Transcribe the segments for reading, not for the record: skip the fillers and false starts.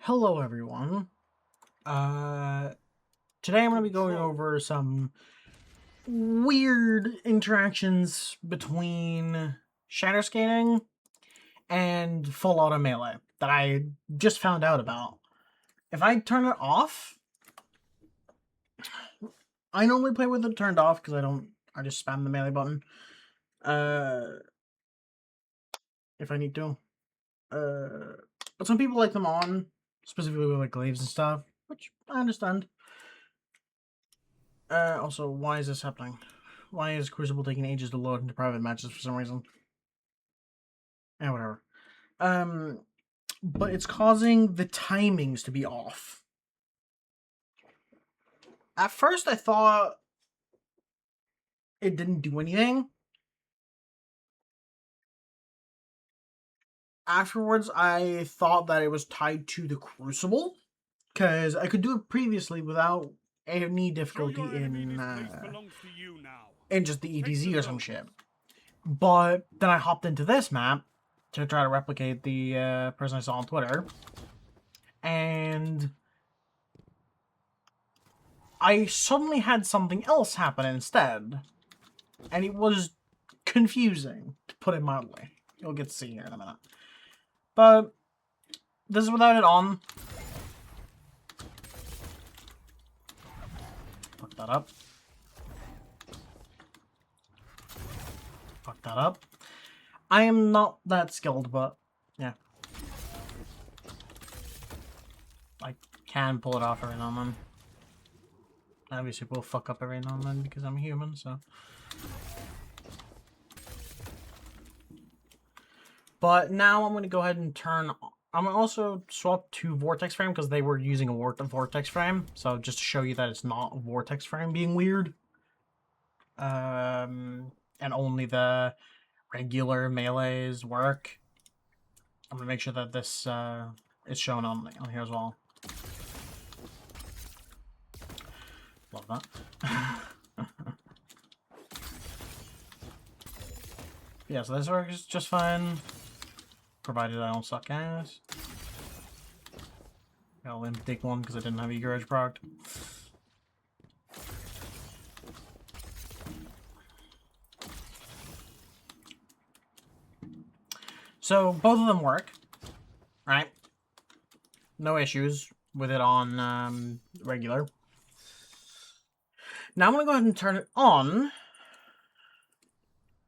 Hello everyone. Today I'm going to be going over some weird interactions between shatterskating and full auto melee that I just found out about. If I turn it off, I normally play with it turned off because I just spam the melee button. If I need to. But some people like them on, specifically with like glaives and stuff, which I understand. Also, why is this happening? Why is Crucible taking ages to load into private matches for some reason? Whatever. But it's causing the timings to be off. At first, I thought it didn't do anything. Afterwards, I thought that it was tied to the Crucible, because I could do it previously without any difficulty in just the EDZ or some shit. But then I hopped into this map to try to replicate the person I saw on Twitter, and I suddenly had something else happen instead, and it was confusing, to put it mildly. You'll get to see here in a minute. But this is without it on. Fuck that up. Fuck that up. I am not that skilled, but yeah. I can pull it off every now and then. Obviously, we'll fuck up every now and then because I'm human, so. But now I'm going to go ahead and turn. I'm going to also swap to Vortex Frame because they were using a Vortex Frame. So just to show you that it's not a Vortex Frame being weird. And only the regular melees work. I'm going to make sure that this is shown on here as well. Love that. Yeah, so this works just fine. Provided I don't suck ass. I'll limp take one because I didn't have Eager Edge procced. So both of them work, right? No issues with it on regular. Now I'm gonna go ahead and turn it on,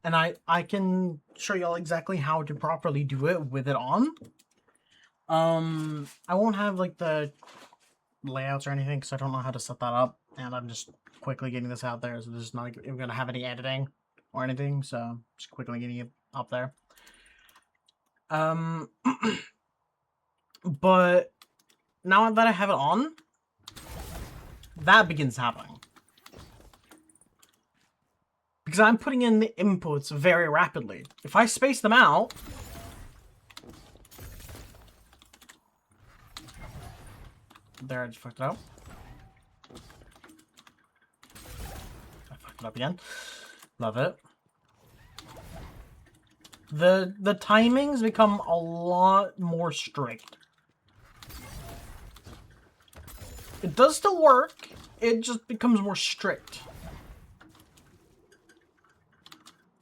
and I can show y'all exactly how to properly do it with it on. I won't have like the layouts or anything because I don't know how to set that up, and I'm just quickly getting this out there, so this is not even gonna have any editing or anything, so just quickly getting it up there. But now that I have it on, that begins happening. Because I'm putting in the inputs very rapidly. If I space them out, there, I just fucked it up. I fucked it up again. Love it. The timings become a lot more strict. It does still work, it just becomes more strict.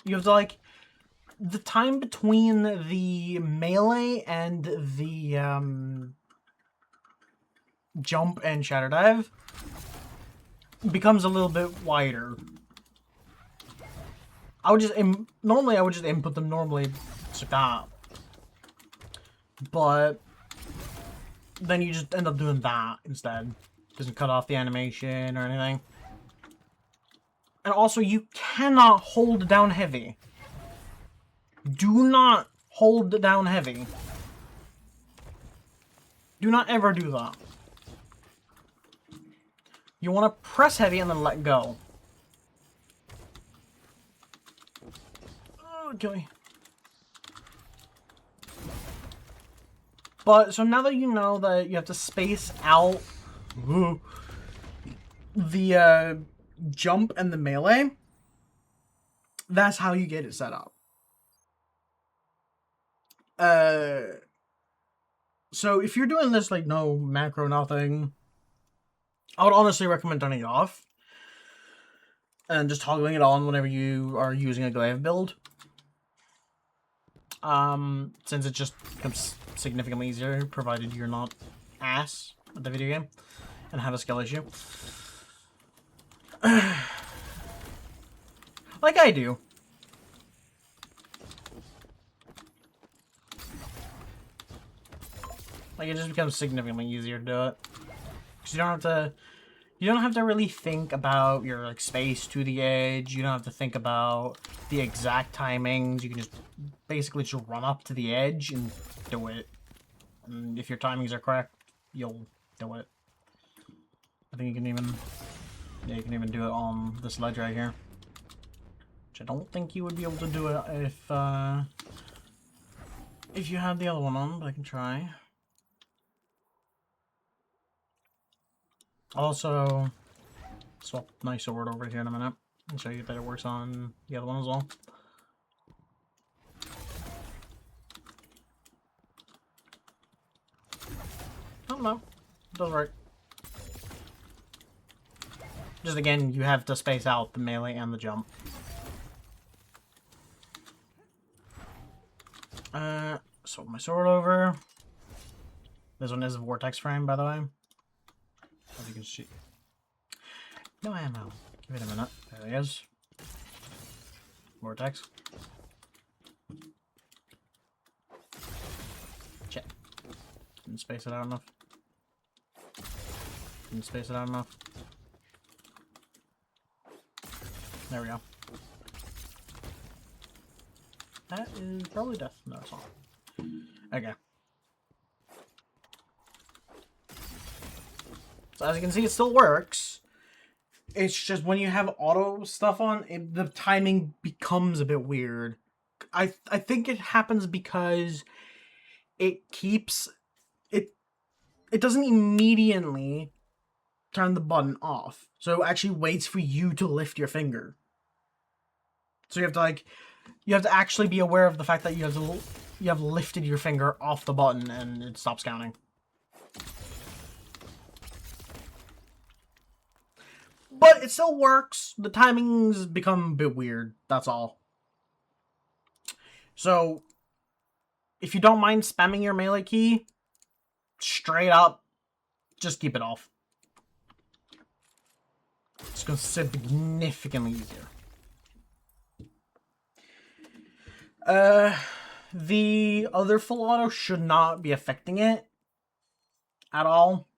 You have to, like, the time between the melee and the jump and shatter dive becomes a little bit wider. Normally I would just input them normally, like that. But then you just end up doing that instead. Doesn't cut off the animation or anything. And also, you cannot hold down heavy. Do not hold down heavy. Do not ever do that. You want to press heavy and then let go. Okay. But, so now that you know that you have to space out the jump and the melee, that's how you get it set up. So if you're doing this like no macro, nothing, I would honestly recommend turning it off and just toggling it on whenever you are using a glaive build. Since it just becomes significantly easier, provided you're not ass at the video game and have a skill issue. Like I do. Like, it just becomes significantly easier to do it. Because you don't have to really think about your, like, space to the edge. You don't have to think about the exact timings. You can just basically just run up to the edge and do it. And if your timings are correct, you'll do it. I think you can even... Yeah, you can even do it on this ledge right here. Which I don't think you would be able to do it if you had the other one on, but I can try. Also, swap my sword over here in a minute and show you that it works on the other one as well. Oh no, it does work. Just again, you have to space out the melee and the jump. Swap my sword over. This one is a vortex frame, by the way. As you can see. No ammo. Give it a minute. There he is. Vortex. Check. Didn't space it out enough. Didn't space it out enough. There we go. That is probably death. No, it's not. Okay. So as you can see, it still works. It's just when you have auto stuff on, the timing becomes a bit weird. I think it happens because it keeps... It doesn't immediately turn the button off. So it actually waits for you to lift your finger. So you have to, like... You have to actually be aware of the fact that you have lifted your finger off the button and it stops counting. But it still works. The timings become a bit weird. That's all. So, if you don't mind spamming your melee key, straight up, just keep it off. It's going to be significantly easier. The other full auto should not be affecting it at all.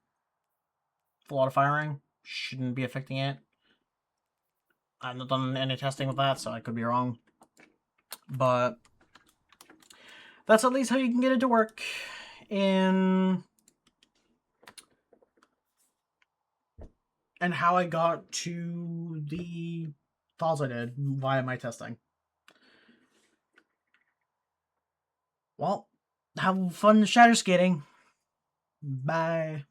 Full auto firing shouldn't be affecting it. I've not done any testing with that, so I could be wrong. But that's at least how you can get it to work and how I got to the thoughts I did via my testing. Well, have fun shatter skating. Bye.